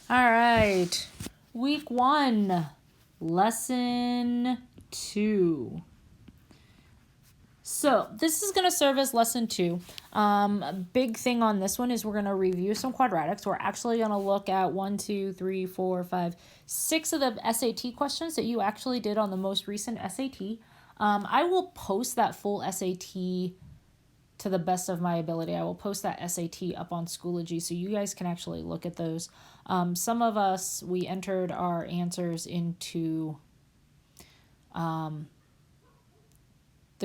All right. Week 1, lesson 2. So this is going to serve as lesson 2. A big thing on this one is we're going to review some quadratics. We're actually going to look at 1, 2, 3, 4, 5, 6 of the SAT questions that you actually did on the most recent SAT. I will post that full SAT to the best of my ability. I will post that SAT up on Schoology so you guys can actually look at those. Some of us, we entered our answers into the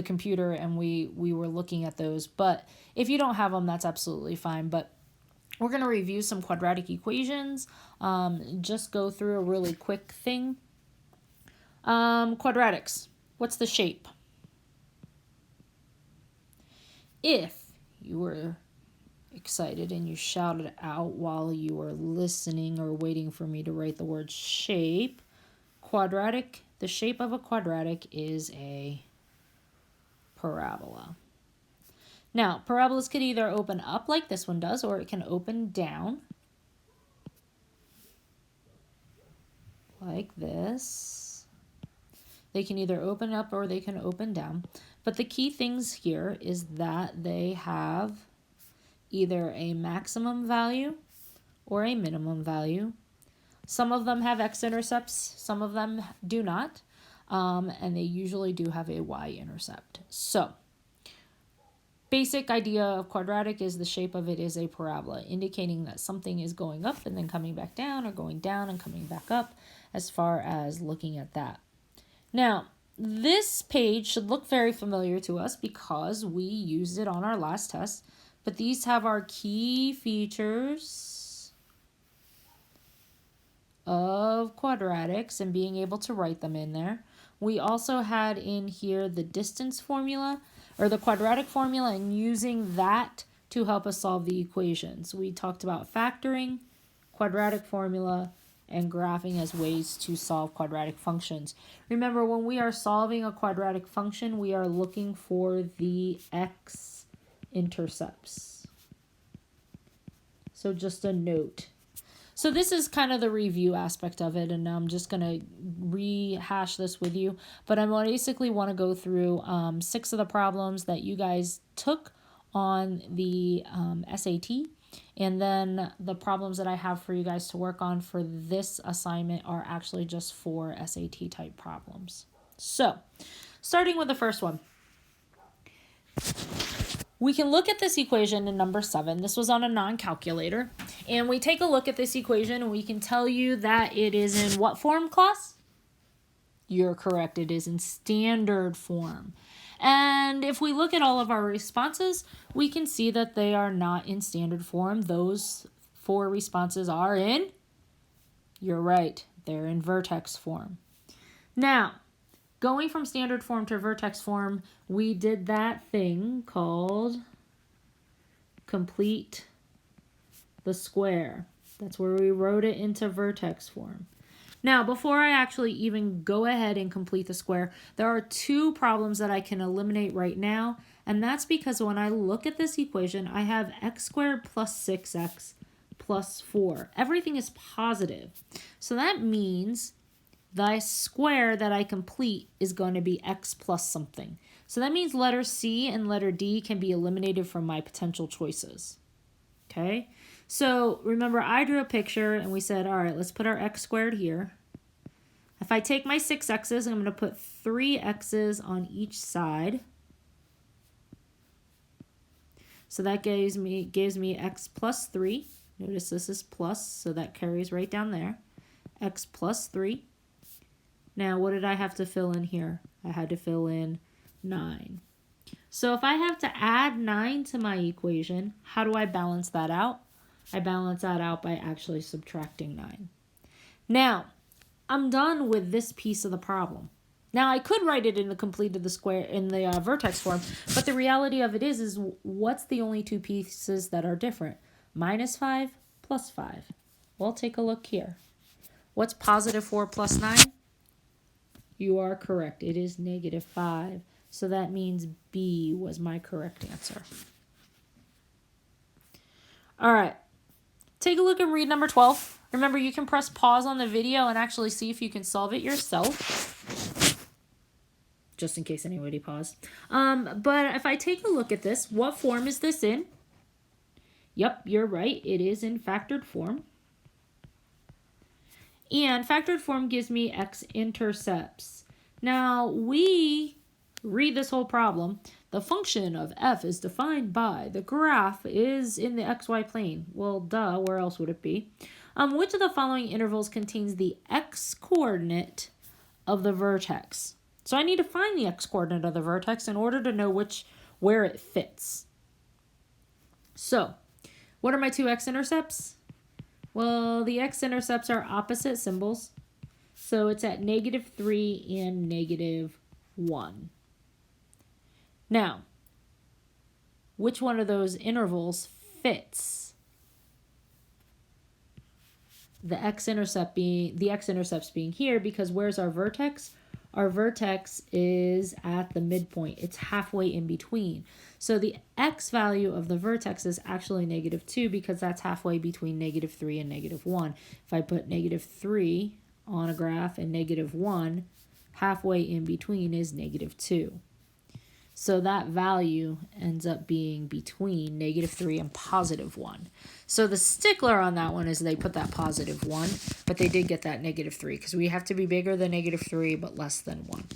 computer and we were looking at those. But if you don't have them, that's absolutely fine. But we're going to review some quadratic equations. Just go through a really quick thing. Quadratics. What's the shape? If you were excited and you shouted out while you were listening or waiting for me to write the word shape, quadratic, the shape of a quadratic is a parabola. Now, parabolas could either open up like this one does, or it can open down like this. They can either open up or they can open down. But the key things here is that they have either a maximum value or a minimum value. Some of them have x-intercepts, some of them do not, and they usually do have a y-intercept. So, basic idea of quadratic is the shape of it is a parabola, indicating that something is going up and then coming back down, or going down and coming back up, as far as looking at that. Now, this page should look very familiar to us because we used it on our last test, but these have our key features of quadratics and being able to write them in there. We also had in here the distance formula, or the quadratic formula, and using that to help us solve the equations. We talked about factoring, quadratic formula, and graphing as ways to solve quadratic functions. Remember, when we are solving a quadratic function, we are looking for the x-intercepts. So just a note. So this is kind of the review aspect of it, and I'm just going to rehash this with you. But I basically want to go through 6 of the problems that you guys took on the SAT. And then the problems that I have for you guys to work on for this assignment are actually just 4 SAT type problems. So, starting with the first one. We can look at this equation in number 7. This was on a non-calculator. And we take a look at this equation and we can tell you that it is in what form, class? You're correct. It is in standard form. And if we look at all of our responses, we can see that they are not in standard form. Those 4 responses are in, you're right, they're in vertex form. Now, going from standard form to vertex form, we did that thing called complete the square. That's where we wrote it into vertex form. Now, before I actually even go ahead and complete the square, there are 2 problems that I can eliminate right now, and that's because when I look at this equation, I have x squared plus 6x plus 4. Everything is positive. So that means the square that I complete is going to be x plus something. So that means letter C and letter D can be eliminated from my potential choices. Okay? So remember, I drew a picture and we said, all right, let's put our x squared here. If I take my 6 x's, I'm going to put 3 x's on each side. So that gives me x plus 3. Notice this is plus, so that carries right down there. X plus 3. Now, what did I have to fill in here? I had to fill in 9. So if I have to add 9 to my equation, how do I balance that out? I balance that out by actually subtracting 9. Now, I'm done with this piece of the problem. Now, I could write it in the completed the square in the vertex form, but the reality of it is what's the only 2 pieces that are different? Minus 5, plus 5. Well, take a look here. What's positive 4 plus 9? You are correct. It is negative 5. So that means B was my correct answer. All right. Take a look and read number 12. Remember, you can press pause on the video and actually see if you can solve it yourself. Just in case anybody paused. But if I take a look at this, what form is this in? Yep, you're right. It is in factored form. And factored form gives me x-intercepts. Now, we read this whole problem. The function of f is defined by the graph is in the xy plane. Well, duh, where else would it be? Which of the following intervals contains the x-coordinate of the vertex? So I need to find the x-coordinate of the vertex in order to know where it fits. So, what are my two x-intercepts? Well, the x-intercepts are opposite symbols. So it's at -3 and -1. Now, which one of those intervals fits? The x-intercepts being here, because where's our vertex? Our vertex is at the midpoint. It's halfway in between. So the x value of the vertex is actually -2 because that's halfway between -3 and -1. If I put -3 on a graph and -1, halfway in between is -2. So that value ends up being between -3 and +1. So the stickler on that one is they put that +1, but they did get that -3 because we have to be bigger than -3 but less than 1.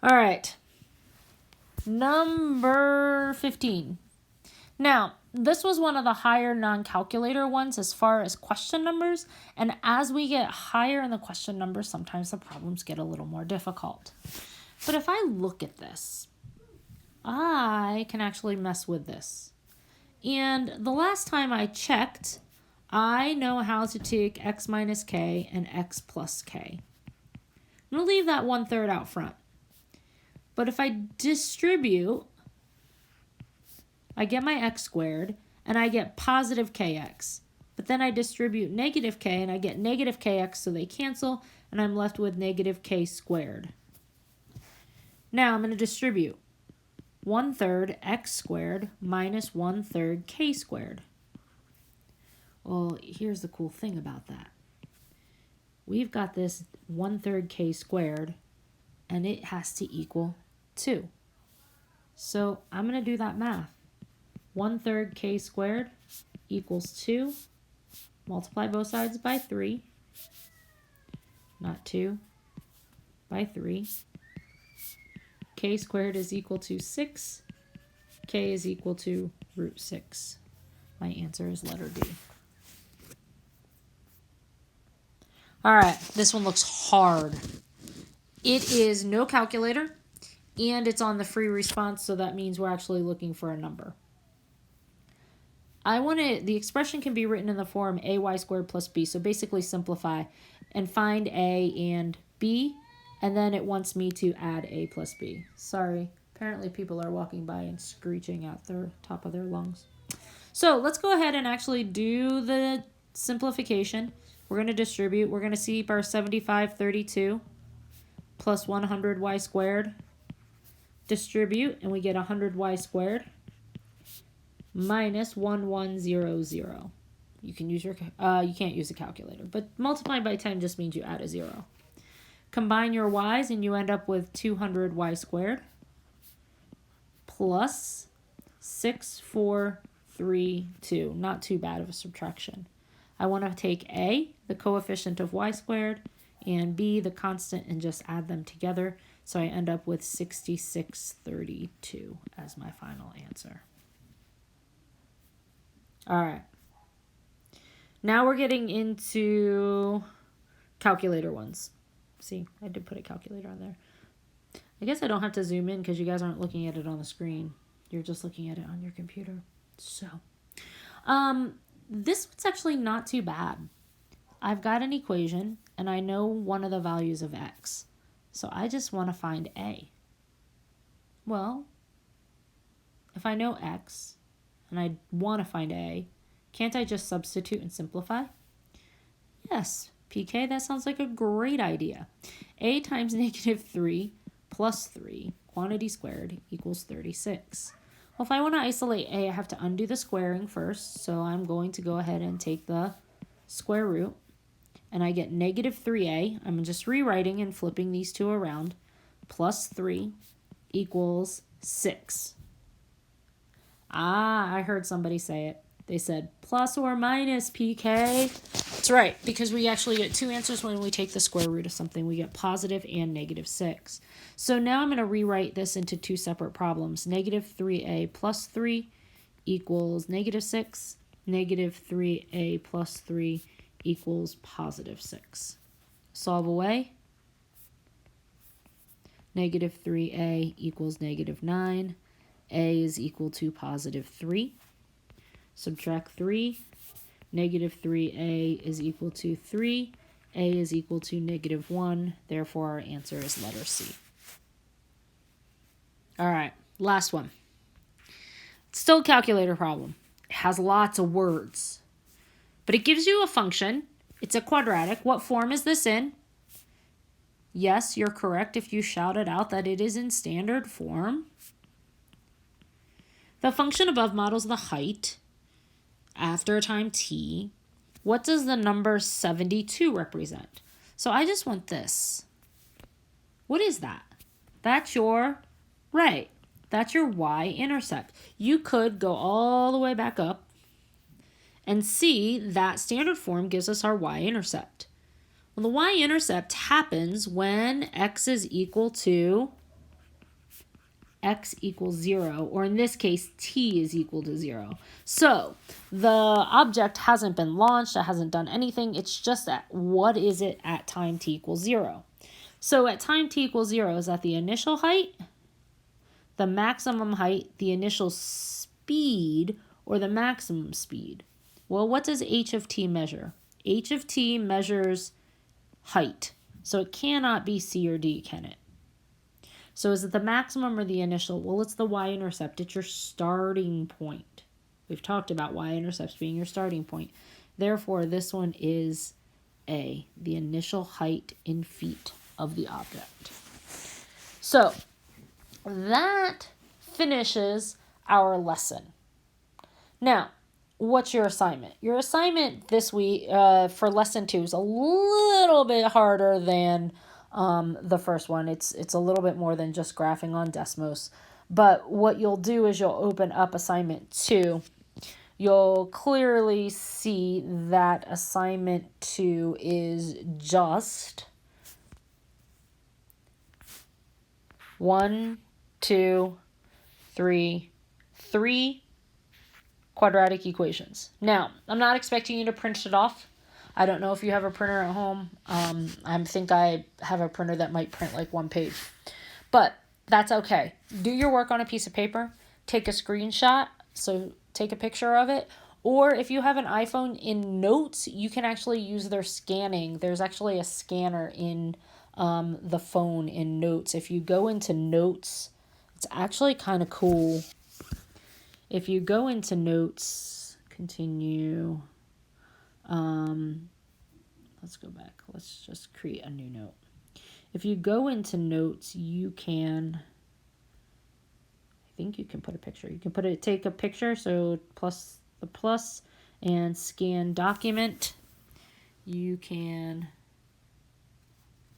All right. Number 15. Now, this was one of the higher non-calculator ones as far as question numbers, and as we get higher in the question numbers, sometimes the problems get a little more difficult. But if I look at this, I can actually mess with this. And the last time I checked, I know how to take x minus k and x plus k. I'm going to leave that 1/3 out front. But if I distribute, I get my x squared, and I get positive kx. But then I distribute negative k, and I get negative kx, so they cancel, and I'm left with negative k squared. Now I'm going to distribute 1/3 x squared minus 1/3 k squared. Well, here's the cool thing about that. We've got this 1/3 k squared, and it has to equal 2. So I'm going to do that math. 1/3 k squared equals 2. Multiply both sides by 3. Not 2. By 3. K squared is equal to 6. K is equal to √6. My answer is letter D. All right, this one looks hard. It is no calculator, and it's on the free response, so that means we're actually looking for a number. The expression can be written in the form ay squared plus b, so basically simplify and find a and b, and then it wants me to add a plus b. Sorry, apparently people are walking by and screeching at the top of their lungs. So let's go ahead and actually do the simplification. We're going to distribute. We're going to keep our 7532 plus 100y squared. Distribute, and we get 100y squared minus 1100. You can use you can't use a calculator, but multiply by 10 just means you add a 0. Combine your y's and you end up with 200y squared plus 6432. Not too bad of a subtraction. I want to take a, the coefficient of y squared, and b, the constant, and just add them together. So I end up with 6632 as my final answer. All right. Now we're getting into calculator ones. See, I did put a calculator on there. I guess I don't have to zoom in because you guys aren't looking at it on the screen. You're just looking at it on your computer. So, this one's actually not too bad. I've got an equation, and I know one of the values of x. So I just want to find a. Well, if I know x, and I want to find a, can't I just substitute and simplify? Yes, PK, that sounds like a great idea. A times -3 plus 3, quantity squared, equals 36. Well, if I want to isolate a, I have to undo the squaring first. So I'm going to go ahead and take the square root. And I get negative 3a. I'm just rewriting and flipping these two around. Plus 3 equals 6. Ah, I heard somebody say it. They said plus or minus PK. That's right, because we actually get two answers when we take the square root of something. We get positive and negative 6. So now I'm going to rewrite this into two separate problems. Negative 3a plus 3 equals negative 6. Negative 3a plus 3 equals positive 6. Solve away. Negative 3a equals negative 9. A is equal to positive 3. Subtract 3. Negative 3a is equal to 3. A is equal to negative 1. Therefore, our answer is letter C. All right, last one. Still a calculator problem. It has lots of words. But it gives you a function. It's a quadratic. What form is this in? Yes, you're correct if you shouted out that it is in standard form. The function above models the height after a time t. What does the number 72 represent? So I just want this. What is that? That's your, right, that's your y-intercept. You could go all the way back up and see that standard form gives us our y-intercept. Well, the y-intercept happens when x is equal to x equals 0, or in this case, t is equal to 0. So the object hasn't been launched, it hasn't done anything, it's just at what is it at time t equals 0. So at time t equals 0, is that the initial height, the maximum height, the initial speed, or the maximum speed? Well, what does h of t measure? H of t measures height. So it cannot be c or d, can it? So is it the maximum or the initial? Well, it's the y-intercept. It's your starting point. We've talked about y-intercepts being your starting point. Therefore, this one is A, the initial height in feet of the object. So that finishes our lesson. Now, what's your assignment? Your assignment this week for lesson 2 is a little bit harder than the first one. It's a little bit more than just graphing on Desmos. But what you'll do is you'll open up assignment 2. You'll clearly see that assignment 2 is just 1, 2, 3 quadratic equations. Now, I'm not expecting you to print it off. I don't know if you have a printer at home. I think I have a printer that might print like one page. But that's okay. Do your work on a piece of paper. Take a screenshot. So take a picture of it. Or if you have an iPhone, in Notes, you can actually use their scanning. There's actually a scanner in the phone in Notes. If you go into Notes, it's actually kind of cool. If you go into Notes, continue. Let's go back. Let's just create a new note. If you go into Notes, you can, I think you can put a picture. You can take a picture, so plus the plus, and scan document. You can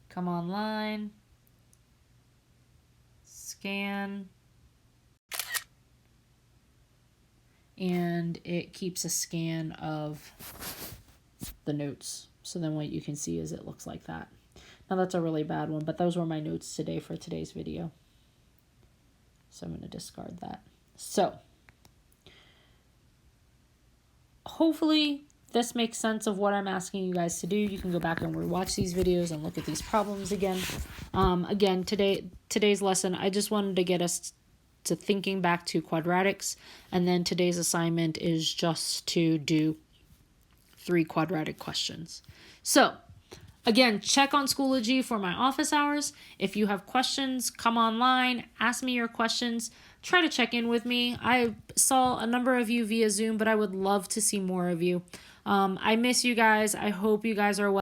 come online, scan, and it keeps a scan of the notes. So then what you can see is it looks like that. Now that's a really bad one, but those were my notes today for today's video. So I'm going to discard that. So hopefully this makes sense of what I'm asking you guys to do. You can go back and rewatch these videos and look at these problems again. Again, today's lesson, I just wanted to get us to thinking back to quadratics, and then today's assignment is just to do 3 quadratic questions. So again, check on Schoology for my office hours. If you have questions, come online, ask me your questions, try to check in with me. I saw a number of you via Zoom, but I would love to see more of you. I miss you guys. I hope you guys are well.